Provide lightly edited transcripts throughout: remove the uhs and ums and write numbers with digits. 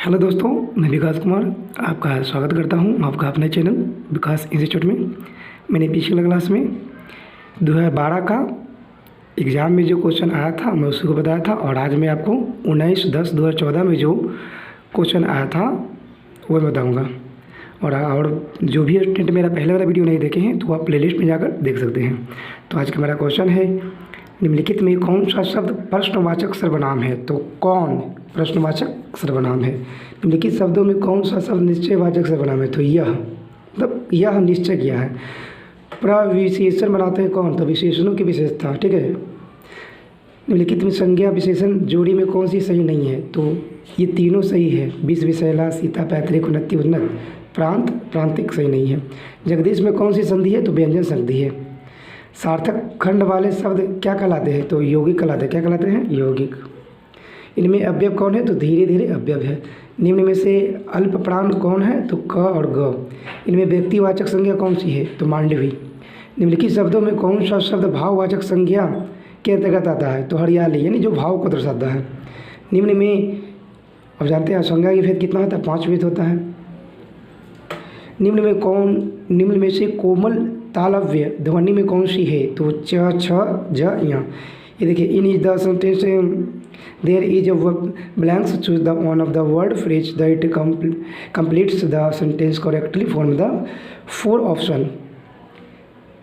Hello दोस्तों, मैं विकास कुमार आपका स्वागत करता हूं आपका अपने चैनल विकास इंस्टीट्यूट में। मैंने पिछले क्लास में 2012 का एग्ज़ाम में जो क्वेश्चन आया था मैं उसी को बताया था, और आज मैं आपको 19/10/2014 में जो क्वेश्चन आया था वो मैं बताऊँगा। और जो भी स्टूडेंट मेरा पहले वाला वीडियो नहीं देखे हैं तो आप प्लेलिस्ट में जाकर देख सकते हैं। तो आज का मेरा क्वेश्चन है, निम्नलिखित में कौन सा शब्द प्रश्नवाचक सर्वनाम है? तो कौन प्रश्नवाचक सर्वनाम है? निम्नलिखित शब्दों में कौन सा शब्द निश्चयवाचक सर्वनाम है? तो यह, मतलब यह निश्चय किया है। प्रविशेषण बनाते हैं कौन? तो विशेषणों की विशेषता। ठीक है। निम्नलिखित में संज्ञा विशेषण जोड़ी में कौन सी सही नहीं है? तो ये तीनों सही है। विष विषैला, सीता पैतृक, उन्नति उन्नत, प्रांत प्रांतिक सही नहीं है। जगदीश में कौन सी संधि है? तो व्यंजन संधि है। सार्थक खंड वाले शब्द क्या कहलाते हैं? तो यौगिक कहलाते हैं। क्या कहलाते हैं? यौगिक। इनमें अवयव कौन है? तो धीरे धीरे अवयव है। निम्न में से अल्प प्राण कौन है? तो क और ग। इनमें व्यक्तिवाचक संज्ञा कौन सी है? तो मांडवी। निम्नलिखित शब्दों में कौन सा शब्द भाववाचक संज्ञा के अंतर्गत आता है? तो हरियाली, यानी जो भाव को दर्शाता है। निम्न में अब जानते हैं संज्ञा की भेद कितना होता है? 5 भेद होता है। निम्न में से कोमल तालव्य ध्वनि में कौन सी है? तो च, छ, ज, य। ये देखिए, in is the sentence there is a blanks, choose the one of the word phrase the it completes the sentence correctly, form the 4 option.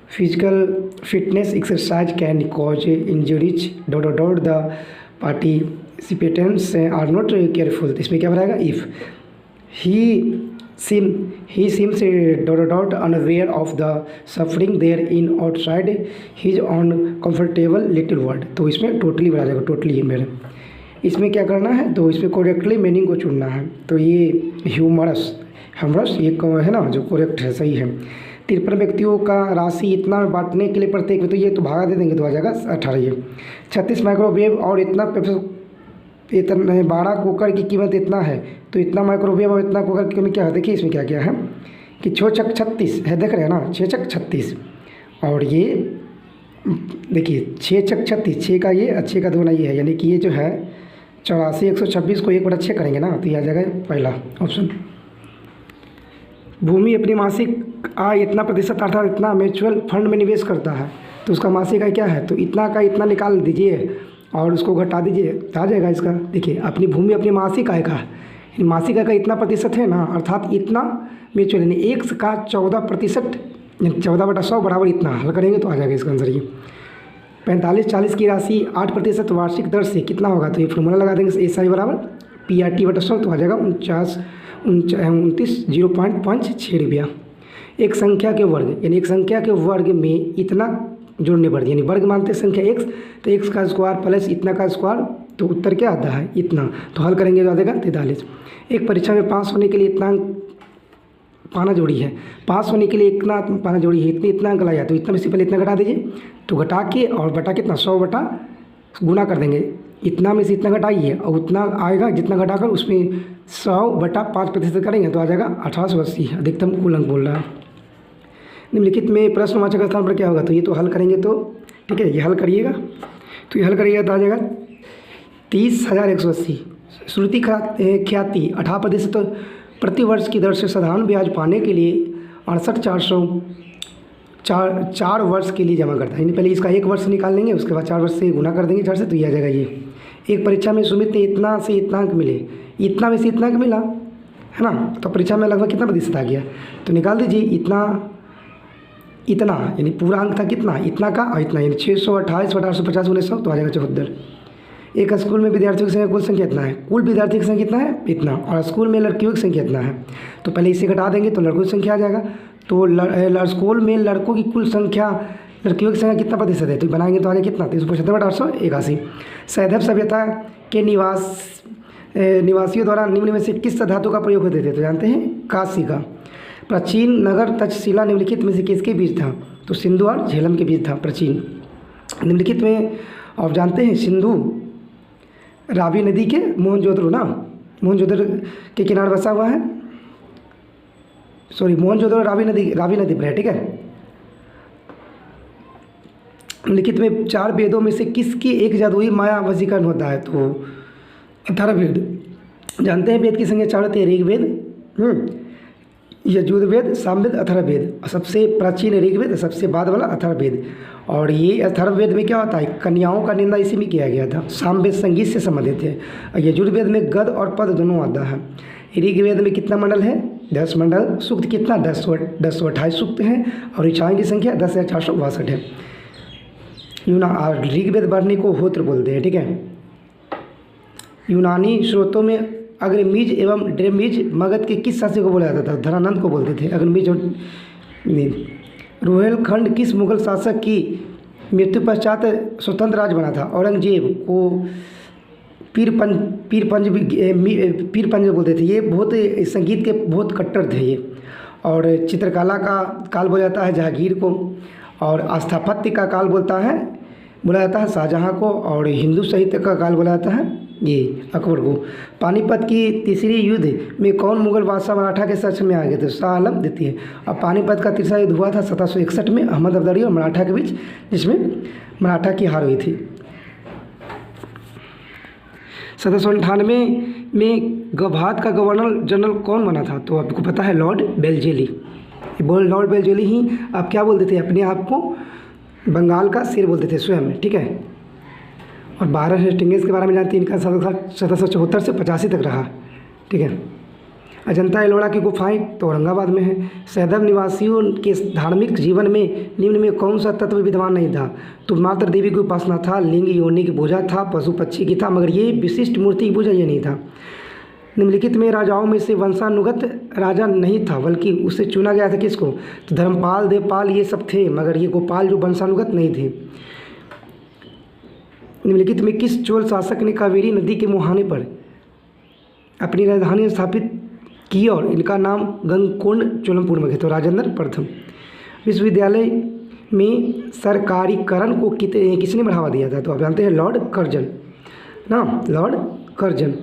Physical fitness exercise can cause injuries dot the participants are not careful. इसमें क्या बनाएगा? If he seems unaware of the suffering there in outside his own comfortable little world। तो इसमें totally बना जाएगा, totally ही मेरे। इसमें क्या करना है? तो इसमें करेक्टली मीनिंग को चुनना है। तो ये ह्यूमरस ये है ना, जो करेक्ट है, सही है। 53 व्यक्तियों का राशि इतना में बांटने के लिए प्रत्येक में, तो ये तो भागा दे देंगे तो आ जाएगा 18। ये 36 माइक्रोवेव और इतना 12 कुकर की कीमत इतना है, तो इतना माइक्रोवेव और इतना कुकर की कीमत क्या है? देखिए इसमें क्या क्या है कि 6 छक 36 है, देख रहे हैं ना, 6 छक 36। और ये देखिए 6 छक 36, 6 का ये, अच्छे का 2 ना ये है, यानी कि ये जो है 84, 126 को 1/6 करेंगे ना, तो ये आ जाएगा पहला ऑप्शन। भूमि अपनी मासिक आय इतना प्रतिशत अर्थात इतना म्यूचुअल फंड में निवेश करता है, तो उसका मासिक आय क्या है? तो इतना का इतना निकाल दीजिए और उसको घटा दीजिए, आ जाएगा इसका। देखिए, अपनी भूमि अपनी मासिक आय का, मासिक आय का इतना प्रतिशत है ना, अर्थात इतना म्यूचुअल, यानी 1 का 14%, 14/100 बराबर इतना। हल करेंगे तो आ जाएगा इसका आंसर। ये 45-40 की राशि 8% वार्षिक दर से कितना होगा? तो ये फॉर्मूला लगा देंगे, SI बराबर PRT/100, तो आ जाएगा 29,056 रुपया। एक संख्या के वर्ग, यानी एक संख्या के वर्ग में इतना जोड़ने पर, यानी वर्ग मानते संख्या x, तो x का स्क्वायर प्लस इतना का स्क्वायर, तो उत्तर क्या आता है? इतना। तो हल करेंगे तो आ जाएगा 43। एक परीक्षा में पास होने के लिए इतना पाना जोड़ी है, पास होने के लिए इतना पाना जोड़ी है, इतना अंक लाया, तो इतना में से पहले इतना घटा दीजिए, तो घटा के और बटा कितना 100 बटा गुना कर देंगे, इतना में से इतना घटाइए और उतना आएगा जितना घटाकर उसमें 100/5% करेंगे तो आ जाएगा 1880। अधिकतम कुल अंक बोल रहा है। निम्नलिखित में प्रश्नवाचक स्थान पर क्या होगा? तो ये तो हल करेंगे तो ठीक है, ये हल करिएगा, तो ये हल करिएगा तो आ जाएगा 30,180। श्रुति ख्याति 18% प्रति वर्ष की दर से साधारण ब्याज पाने के लिए 68,404 वर्ष के लिए जमा करता है। यानी पहले इसका 1 वर्ष निकाल लेंगे, उसके बाद 4 वर्ष से गुना कर देंगे 4 से, तो ये आ जाएगा ये। एक परीक्षा में सुमित ने इतना से इतना अंक मिले, इतना में से इतना अंक मिला है ना, तो परीक्षा में लगभग कितना प्रतिशत आ गया? तो निकाल दीजिए, इतना यानी पूरा अंक था कितना? इतना का और इतना, यानी 628/850 × 100, तो आ जाएगा 74। एक स्कूल में विद्यार्थियों की संख्या कुल संख्या इतना है, कुल विद्यार्थी की संख्या कितना है? इतना। और स्कूल में लड़कियों की संख्या इतना है, तो पहले इसे घटा देंगे तो लड़कों की संख्या आ जाएगा। तो स्कूल में लड़कों की कुल संख्या, लड़कियों की संख्या कितना प्रतिशत है? तो बनाएंगे तो आ जाएगा कितना? 375/881। सैंधव सभ्यता के निवासियों द्वारा निम्न में से किस धातु का प्रयोग होते थे? तो जानते हैं, कांस्य का। प्राचीन नगर तक्षशिला निम्नलिखित में से किसके बीच था? तो सिंधु और झेलम के बीच था प्राचीन। निम्नलिखित में आप जानते हैं सिंधु रावी नदी के मोहनजोदड़ो ना, मोहनजोदड़ो के किनारे बसा हुआ है। सॉरी, मोहनजोदड़ो रावी नदी पर है, ठीक है। निम्नलिखित में 4 वेदों में से किसकी एक जादुई माया वशीकरण होता है? तो 18 वेद। जानते हैं वेद की संख्या 4 होती है, ऋग्वेद, यजुर्वेद, सामवेद, अथर्ववेद। सबसे प्राचीन ऋग्वेद, सबसे बाद वाला अथर्ववेद। और ये अथर्ववेद में क्या होता है, कन्याओं का निंदा इसी में किया गया था। सामवेद संगीत से संबंधित है। और यजुर्वेद में गद और पद दोनों आता है। ऋग्वेद में कितना मंडल है, 10 मंडल। सूक्त कितना, 1028 सूक्त हैं। और ऋचाएँ की संख्या 10,462 है। ऋग्वेद वर्णी को होत्र बोलते हैं, ठीक है। यूनानी स्रोतों में अग्रमीज एवं ड्रेमीज मगध के किस शासक को बोला जाता था, धनानंद को बोलते थे। अग्रमीज और रोहेलखंड किस मुगल शासक की मृत्यु पश्चात स्वतंत्र राज्य बना था। औरंगजेब को पीरपंज बोलते थे। ये बहुत संगीत के बहुत कट्टर थे ये। और चित्रकला का काल बोला जाता है जहांगीर को। और स्थापत्य का काल बोला जाता है शाहजहाँ को। और हिंदू साहित्य का काल बोला जाता है ये अकबर को। पानीपत की तीसरी युद्ध में कौन मुगल बादशाह मराठा के शासन में आ गए थे, शाह आलम द्वितीय। और पानीपत का तीसरा युद्ध हुआ था 1761 में अहमद अब्दाली और मराठा के बीच, जिसमें मराठा की हार हुई थी। 1798 में भारत का गवर्नर जनरल कौन बना था, तो आपको पता है लॉर्ड बेलजेली। लॉर्ड बेलजेली ही आप क्या बोलते थे, अपने आप को बंगाल का शेर बोलते थे स्वयं में, ठीक है। और बारह हेस्टिंग्स के बारे में जानते हैं, इनका 1774 से 85 तक रहा, ठीक है। अजंता एलोरा की गुफाएं तो औरंगाबाद में है। सैदब निवासियों के धार्मिक जीवन में निम्न में कौन सा तत्व विद्यमान नहीं था, तो मात्र देवी की उपासना था, लिंग योनि की पूजा था, पशु पक्षी की था, मगर ये विशिष्ट मूर्ति की पूजा ये नहीं था। निम्नलिखित में राजाओं में से वंशानुगत राजा नहीं था, बल्कि उसे चुना गया था किसको, तो धर्मपाल, देवपाल ये सब थे, मगर ये गोपाल जो वंशानुगत नहीं थे। निम्नलिखित में किस चोल शासक ने कावेरी नदी के मुहाने पर अपनी राजधानी स्थापित की और इनका नाम गंगकोंड चोलमपुर में है, तो राजेंद्र प्रथम। विश्वविद्यालय में सरकारीकरण को किसने बढ़ावा दिया था, तो आप जानते हैं लॉर्ड कर्जन ना, लॉर्ड कर्जन।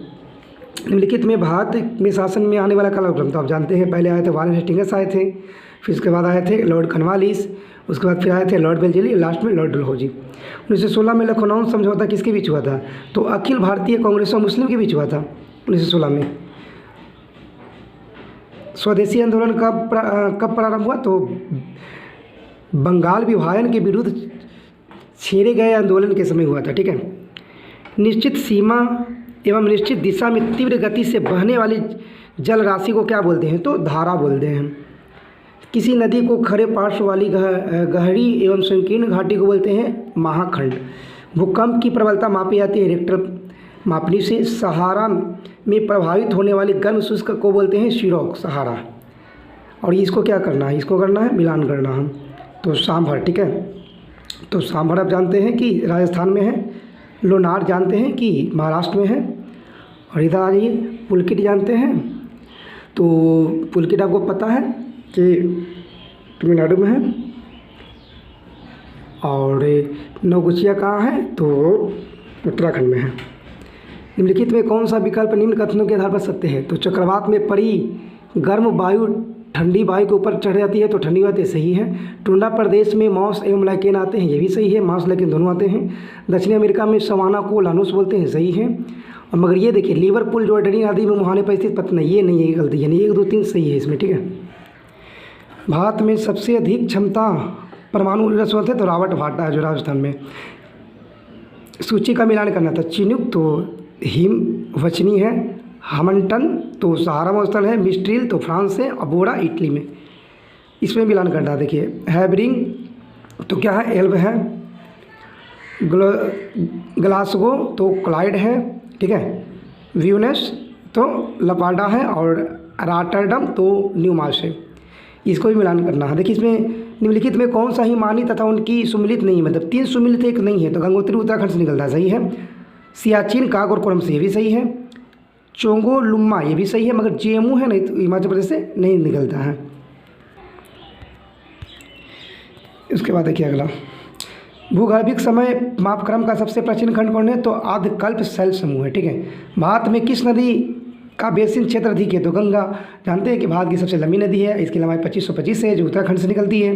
निम्नलिखित में भारत में शासन में आने वाला कालक्रम, तो आप जानते हैं पहले आए थे वारेन हेस्टिंग्स आए थे, फिर उसके बाद आए थे लॉर्ड कॉर्नवालिस, उसके बाद फिर आए थे लॉर्ड बेलजेली, लास्ट में लॉर्ड डलहौजी। 1916 में लखनऊ समझौता किसके बीच हुआ था, तो अखिल भारतीय कांग्रेस और मुस्लिम के बीच हुआ था 1916 में। स्वदेशी आंदोलन कब प्रारंभ हुआ, तो बंगाल विभाजन के विरुद्ध छेड़े गए आंदोलन के समय हुआ था, ठीक है। निश्चित सीमा एवं निश्चित दिशा में तीव्र गति से बहने वाली जल राशि को क्या बोलते हैं, तो धारा बोलते हैं। किसी नदी को खरे पार्श्व वाली गहरी एवं संकीर्ण घाटी को बोलते हैं महाखंड। भूकंप की प्रबलता मापी जाती है रिक्टर मापनी से। सहारा में प्रभावित होने वाली गर्म शुष्क को बोलते हैं शिरोक, सहारा। और इसको क्या करना है, इसको करना है मिलान करना हम, तो सांभर, ठीक है। तो सांभर आप जानते हैं कि राजस्थान में है, लोनार जानते हैं कि महाराष्ट्र में है, और इधर आ जाइए पुलकित जानते हैं, तो पुलकित आपको पता है कि तमिलनाडु में है। और नौगुचिया कहाँ है, तो उत्तराखंड में है। निम्नलिखित में कौन सा विकल्प निम्न कथनों के आधार पर सत्य है, तो चक्रवात में पड़ी गर्म वायु ठंडी वायु के ऊपर चढ़ जाती है, तो ठंडी बात सही है। टुंडा प्रदेश में मांस एवं लाइकेन आते हैं, ये भी सही है, मांस लाइकेन दोनों आते हैं। दक्षिण अमेरिका में सवाना को लानूस बोलते हैं, सही है। और मगर ये देखिए लिवरपूल जॉर्डनी नदी में मुहाने पर स्थित पता नहीं, ये नहीं है, गलती है, 1 2 3 सही है इसमें, ठीक है। भारत में सबसे अधिक क्षमता परमाणु ऊर्जा स्रोत है, तो रावट भाटा है जो राजस्थान में। सूची का मिलान करना था, चिनुक तो हिमवचनी है, हमंटन तो सहारा मरुस्थल है, मिस्ट्रिल तो फ्रांस है, और बोरा इटली में। इसमें मिलान करना देखिए, हैबरिंग तो क्या है, एल्ब है, ग्लासगो तो क्लाइड है, ठीक है। व्यूनेस तो लपाडा है, और रॉटरडम तो न्यूमार्श है। इसको भी मिलान करना है। देखिए इसमें निम्नलिखित में कौन सा हिमानी तथा उनकी सुमिलित नहीं, मतलब 3 सुमिलित एक नहीं है, तो गंगोत्री उत्तराखंड से निकलता है, सही है। सियाचिन काराकोरम से, ये भी सही है। चोंगो लुम्मा ये भी सही है, मगर जेमू है नहीं, तो हिमाचल प्रदेश से नहीं निकलता है। इसके बाद देखिए अगला, भूगर्भिक समय मापक्रम का सबसे प्राचीन खंड कौन है, तो आद्यकल्प शैल समूह है, ठीक है। भारत में किस नदी का बेसिन क्षेत्र अधिक है, तो गंगा। जानते हैं कि भारत की सबसे लंबी नदी है, इसकी लंबाई 2525 है, जो उत्तराखंड से निकलती है।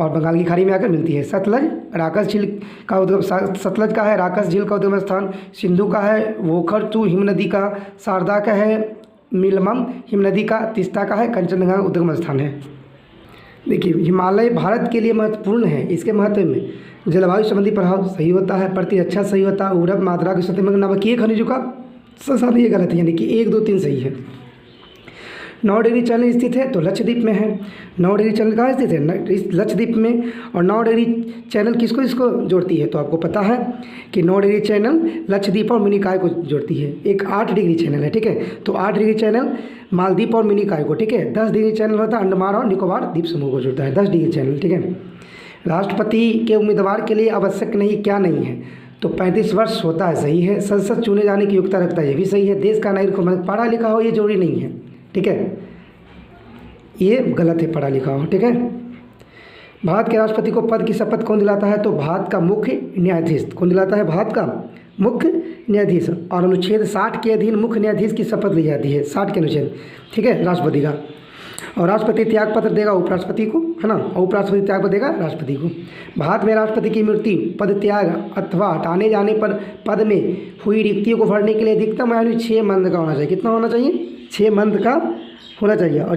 और बंगाल की खाड़ी में आकर मिलती है। सतलज राकस झील का उद्गम, सतलज का है राकस झील का उद्गम स्थान, सिंधु का है वोखरचू हिमनदी का, शारदा का है नीलमम हिमनदी का, तीस्ता का है कंचनजंगा उद्गम स्थान है। देखिए हिमालय भारत के लिए महत्वपूर्ण है। इसके महत्व में जलवायु संबंधी प्रभाव सही होता है, प्रतिरक्षा सही होता है, उर्वरक मात्रा की सतह में नाभिकीय खनिजों का संसाधन, ये गलत है, यानी कि 1, 2, 3 सही है। 9 डिग्री चैनल स्थित है तो लक्षद्वीप में है। 9 डिग्री चैनल कहाँ स्थित है? इस लक्षद्वीप में। और 9 डिग्री चैनल किसको इसको जोड़ती है? तो आपको पता है कि 9 डिग्री चैनल लक्षद्वीप और मिनिकॉय को जोड़ती है। एक 8 डिग्री चैनल है, ठीक है, तो 8 डिग्री चैनल मालदीव और मिनिकॉय को, ठीक है। 10 डिग्री चैनल होता है अंडमान और निकोबार द्वीप समूह को जोड़ता है, 10 डिग्री चैनल, ठीक है। राष्ट्रपति के उम्मीदवार के लिए आवश्यक नहीं, क्या नहीं है? तो 35 वर्ष होता है, सही है। संसद चुने जाने की योग्यता रखता है, ये भी सही है। देश का नागरिक पढ़ा लिखा हो, ये जरूरी नहीं है, ठीक है, ये गलत है, पढ़ा लिखा हो, ठीक है। भारत के राष्ट्रपति को पद की शपथ कौन दिलाता है? तो भारत का मुख्य न्यायाधीश। कौन दिलाता है? भारत का मुख्य न्यायाधीश। और अनुच्छेद 60 के अधीन मुख्य न्यायाधीश की शपथ ली जाती है, 60 के अनुच्छेद, ठीक है, राष्ट्रपति का। और राष्ट्रपति त्याग पत्र देगा उपराष्ट्रपति को, है ना, और उपराष्ट्रपति त्याग पत्र देगा राष्ट्रपति को। भारत में राष्ट्रपति की मृत्यु, पद त्याग अथवा हटाने जाने पर पद में हुई रिक्तियों को भरने के लिए अधिकतम आयु 6 मंथ का होना चाहिए। कितना होना चाहिए? 6 मंथ का होना चाहिए। और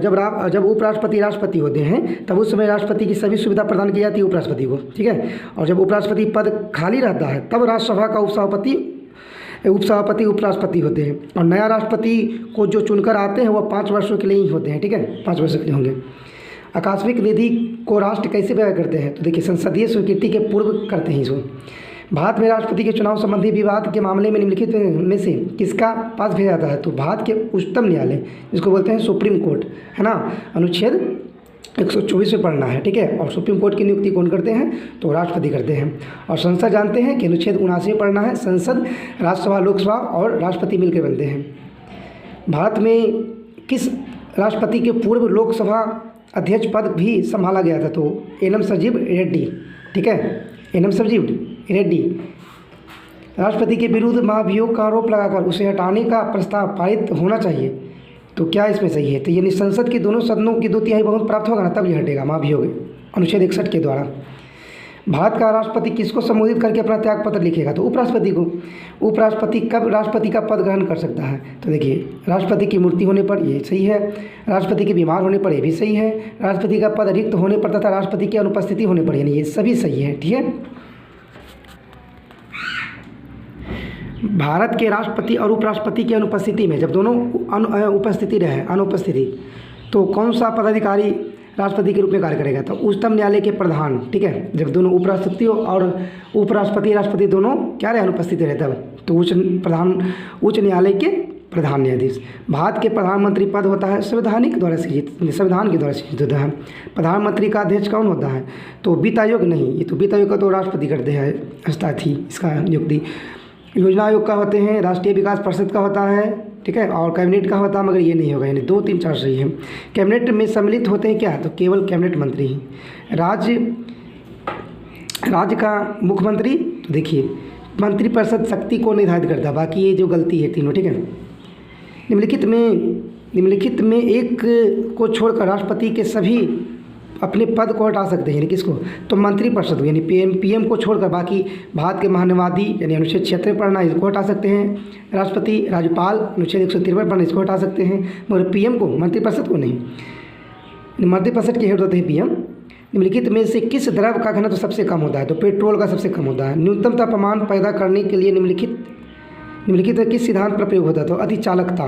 जब उपराष्ट्रपति राष्ट्रपति होते हैं तब उस समय राष्ट्रपति की सभी सुविधा प्रदान की जाती है उपराष्ट्रपति को, ठीक है। और जब उपराष्ट्रपति पद खाली रहता है तब राज्यसभा का उपसभापति उपराष्ट्रपति होते हैं। और नया राष्ट्रपति को जो चुनकर आते हैं वह 5 वर्षों के लिए ही होते हैं, ठीक है, 5 वर्षों के लिए होंगे। आकस्मिक निधि को राष्ट्र कैसे व्यय करते हैं? तो देखिए संसदीय स्वीकृति के पूर्व करते हैं इसको। भारत में राष्ट्रपति के चुनाव संबंधी विवाद के मामले में निम्नलिखित में से किसका पास भेजा जाता है? तो भारत के उच्चतम न्यायालय, जिसको बोलते हैं सुप्रीम कोर्ट, है ना, अनुच्छेद 124 में पढ़ना है, ठीक है। और सुप्रीम कोर्ट की नियुक्ति कौन करते हैं? तो राष्ट्रपति करते हैं। और संसद जानते हैं कि अनुच्छेद 79 में पढ़ना है, संसद राज्यसभा लोकसभा और राष्ट्रपति मिलकर बनते हैं। भारत में किस राष्ट्रपति के पूर्व लोकसभा अध्यक्ष पद भी संभाला गया था? तो एनएम संजीव रेड्डी, ठीक है, एनएम संजीव रेड्डी। राष्ट्रपति के विरुद्ध महाभियोग का आरोप लगाकर उसे हटाने का प्रस्ताव पारित होना चाहिए, तो क्या इसमें सही है? तो यानी संसद के दोनों सदनों की 2/3 बहुमत प्राप्त होगा ना, तब ये हटेगा महाभियोग, अनुच्छेद 61 के द्वारा। भारत का राष्ट्रपति किसको संबोधित करके अपना त्याग पत्र लिखेगा? तो उपराष्ट्रपति को। उपराष्ट्रपति कब राष्ट्रपति का पद ग्रहण कर सकता है? तो देखिए राष्ट्रपति की मृत्यु होने पर, ये सही है। राष्ट्रपति के बीमार होने पर, ये भी सही है। राष्ट्रपति का पद रिक्त होने पर तथा राष्ट्रपति की अनुपस्थिति होने पर, यानी ये सभी सही है, ठीक है। भारत के राष्ट्रपति और उपराष्ट्रपति की अनुपस्थिति में, जब दोनों उपस्थिति रहे, अनुपस्थिति, तो कौन सा पदाधिकारी राष्ट्रपति के रूप में कार्य करेगा? तो उच्चतम न्यायालय के प्रधान, ठीक है। जब दोनों उपराष्ट्रपति और उपराष्ट्रपति राष्ट्रपति दोनों क्या रहे? अनुपस्थित रहे तब, तो उच्च न्यायालय के प्रधान न्यायाधीश। भारत के प्रधानमंत्री पद होता है संवैधान के द्वारा सृजित होता है। प्रधानमंत्री का अध्यक्ष कौन होता है? तो वित्त आयोग नहीं, ये तो वित्त आयोग का तो राष्ट्रपति करते हैं, हस्ताक्षर इसका नियुक्ति। योजना आयोग का होते हैं, राष्ट्रीय विकास परिषद का होता है, ठीक है, और कैबिनेट का होता है, मगर ये नहीं होगा, यानी 2, 3, 4 सही है। कैबिनेट में सम्मिलित होते हैं क्या? तो केवल कैबिनेट मंत्री ही। राज्य का मुख्यमंत्री, तो देखिए मंत्रिपरिषद शक्ति को निर्धारित करता है, बाकी ये जो गलती है तीनों, ठीक है। निम्नलिखित में एक को छोड़कर राष्ट्रपति के सभी अपने पद को हटा सकते हैं, यानी किसको? तो मंत्रिपरिषद, यानी पीएम को छोड़कर बाकी भारत के महान्यवादी, यानी अनुच्छेद 76 पढ़ना, इसको हटा सकते हैं। राष्ट्रपति, राज्यपाल, अनुच्छेद 153 पढ़ना, इसको हटा सकते हैं, मगर पीएम को, मंत्रिपरिषद को नहीं। मंत्रिपरिषद के हेड होते हैं पीएम। निम्नलिखित में से किस द्रव्य का घनत्व सबसे कम होता है? तो पेट्रोल का सबसे कम होता है। न्यूनतम तापमान पैदा करने के लिए निम्नलिखित किस सिद्धांत पर प्रयोग होता है? तो अतिचालकता।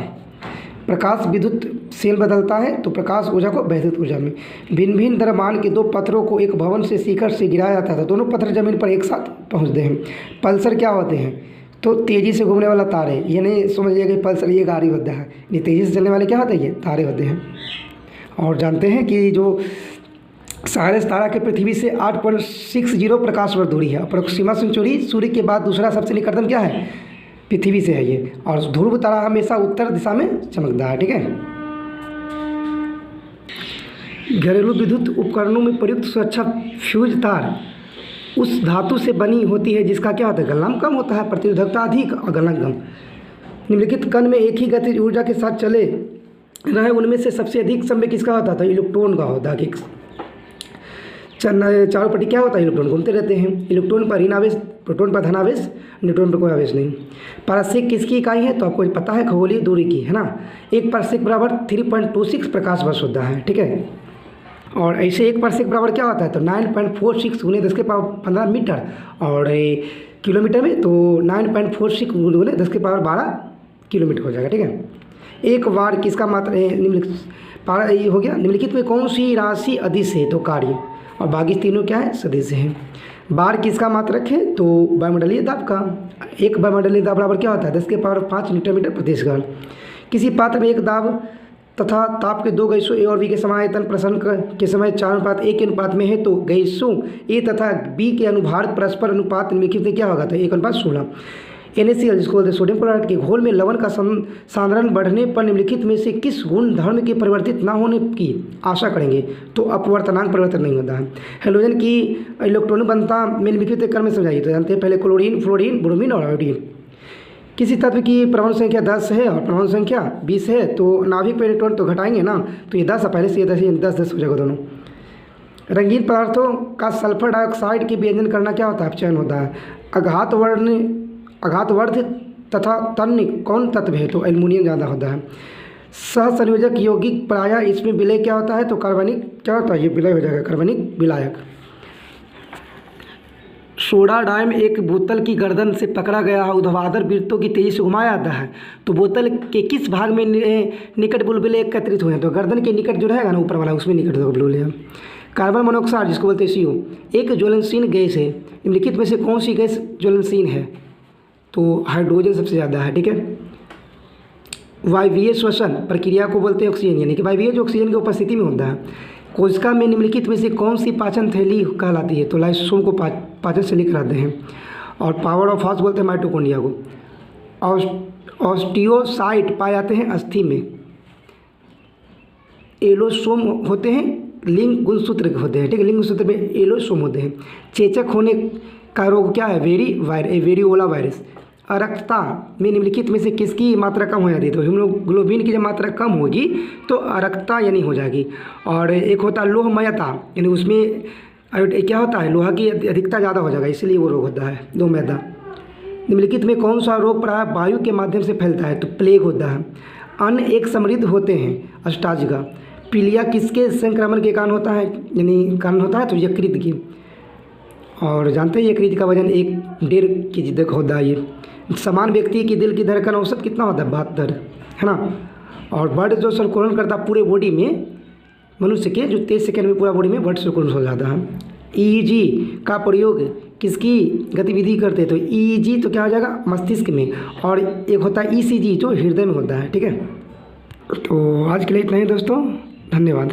प्रकाश विद्युत सेल बदलता है, तो प्रकाश ऊर्जा को वैद्युत ऊर्जा में। भिन्न भिन्न द्रव्यमान के 2 पत्थरों को एक भवन से शिखर से गिराया जाता था, दोनों पत्थर जमीन पर एक साथ पहुंचते हैं। पल्सर क्या होते हैं? तो तेज़ी से घूमने वाला तारे, ये नहीं समझिएगा कि पल्सर ये गाड़ी होता है, ये तेज़ी से चलने वाले क्या होते हैं? ये तारे होते हैं। और जानते हैं कि जो साइरस तारा के पृथ्वी से 8.60 प्रकाश वर्ष दूरी है। प्रोक्सिमा सेंचुरी सूर्य के बाद दूसरा सबसे निकटतम क्या है? पृथ्वी से है ये। और ध्रुव तारा हमेशा उत्तर दिशा में चमकता है, ठीक है। घरेलू विद्युत उपकरणों में प्रयुक्त सुरक्षा फ्यूज तार उस धातु से बनी होती है जिसका क्या होता है? गलनांक कम होता है, प्रतिरोधकता अधिक और गलनांक कम। निम्नलिखित कण में एक ही गतिज ऊर्जा के साथ चले रहे, उनमें से सबसे अधिक समय किसका होता था? इलेक्ट्रॉन का होता है। चारों पट्टी क्या होता है, इलेक्ट्रॉन घूमते रहते हैं। इलेक्ट्रॉन पर ऋण आवेश, प्रोटॉन पर धन आवेश, न्यूट्रॉन पर कोई आवेश नहीं। पारस्यिक किसकी इकाई है, तो आपको पता है खगोलीय दूरी की, है ना। एक पारस्यिक बराबर 3.26 प्रकाश वर्ष होता है, ठीक है। और ऐसे एक पारस्यिक बराबर क्या होता है, तो 9.46 गुने 10⁻15 मीटर, और किलोमीटर में तो 9.46 गुने 10⁻12 किलोमीटर हो जाएगा, ठीक है। एक बार किसका मात्रा ये हो गया। निम्नलिखित में कौन सी राशि अदिश है, तो कार्य, और बाकी तीनों क्या है, सदिश हैं। बार किसका मात्रक है, तो वायुमंडलीय दाब का। एक वायुमंडलीय दाब बराबर क्या होता है, 10⁻5 न्यूटन मीटर प्रति सेकंड। किसी पात्र में एक दाब तथा ताप के दो गैसों ए और बी के समायतन प्रसरण के समय 4:1 के अनुपात में है, तो गैसों ए तथा बी के अनुभार परस्पर अनुपात निम्नलिखित में क्या होगा, तो 1:16। NaCl जिसको बोलते हैं सोडियम क्लोराइड के घोल में लवण का सांद्रण बढ़ने पर निम्नलिखित में से किस गुण धर्म के परिवर्तित न होने की आशा करेंगे, तो अपवर्तनांक परिवर्तन नहीं होता है। हेलोजन की इलेक्ट्रॉन बनता में निम्नलिखित क्रम में समझाइए, तो जानते हैं पहले क्लोरीन, फ्लोरीन, ब्रोमीन और आयोडीन। किसी तत्व की परमाणु संख्या 10 है और परमाणु संख्या 20 है, तो नाभिक पर इलेक्ट्रॉन तो घटाएंगे ना, तो ये 10 पहले से ये 10 हो जाएगा दोनों। रंगीन पदार्थों का सल्फर डाइऑक्साइड के व्यंजन करना क्या होता है, अपचयन होता है। आघातवर्ध तथा तन्य कौन तत्व है, तो एल्युमिनियम ज़्यादा होता है। सहसंयोजक यौगिक प्रायः इसमें विलय क्या होता है, तो कार्बनिक क्या होता है, ये विलय हो जाएगा, कार्बनिक विलायक। सोडा डाइम एक बोतल की गर्दन से पकड़ा गया ऊर्ध्वाधर वृत्तों की तेजी से घुमाया जाता है, तो बोतल के किस भाग में निकट बुलबुले एकत्रित हुए हैं, तो गर्दन के निकट जो रहेगा ना ऊपर वाला, उसमें निकट बुलबुले हैं। कार्बन मोनोऑक्साइड जिसको बोलते हैं CO एक ज्वलनशील गैस है। निम्नलिखित में से कौन सी गैस ज्वलनशील है, तो हाइड्रोजन सबसे ज़्यादा है, ठीक है। वायवीय श्वसन प्रक्रिया को बोलते हैं ऑक्सीजन, यानी कि वायवीय जो ऑक्सीजन की उपस्थिति में होता है। कोशिका में निम्नलिखित में से कौन सी पाचन थैली कहलाती है, तो लाइसोसोम को पाचन थैली कहलाते हैं। और पावर ऑफ हाउस बोलते हैं माइटोकॉन्ड्रिया को। ऑस्टियोसाइट पाए जाते हैं अस्थि में। एलोसोम होते हैं, लिंग गुणसूत्र होते हैं, ठीक है, लिंग गुणसूत्र में एलोसोम होते हैं। चेचक होने का रोग क्या है, वेरिओला वायरस। अरक्तता में निम्नलिखित में से किसकी मात्रा कम हो जाती है, तो हीमोग्लोबिन की जब मात्रा कम होगी तो अरक्तता यानी हो जाएगी। और एक होता है लोहमयता, यानी उसमें क्या होता है, लोहा की अधिकता ज़्यादा हो जाएगा, इसलिए वो रोग होता है लोहमयता। निम्नलिखित में कौन सा रोग प्रायः वायु के माध्यम से फैलता है, तो प्लेग होता है। अन्न एक समृद्ध होते हैं, अष्टाजिका। पीलिया किसके संक्रमण के कारण होता है, यानी कारण होता है, तो यकृत की। और जानते हैं यकृत का वजन 1.5 kg तक होता है। ये समान व्यक्ति की दिल की धड़कन औसत कितना होता है, 72, है ना। और ब्लड जो सर्कुलेशन करता है पूरे बॉडी में, मनुष्य के जो 23 सेकेंड में पूरा बॉडी में ब्लड सर्कुलेशन हो जाता है। EEG का प्रयोग किसकी गतिविधि करते हैं, तो EEG तो क्या हो जाएगा, मस्तिष्क में। और एक होता है ECG जो हृदय में होता है, ठीक है। तो आज के लिए इतना ही दोस्तों, धन्यवाद।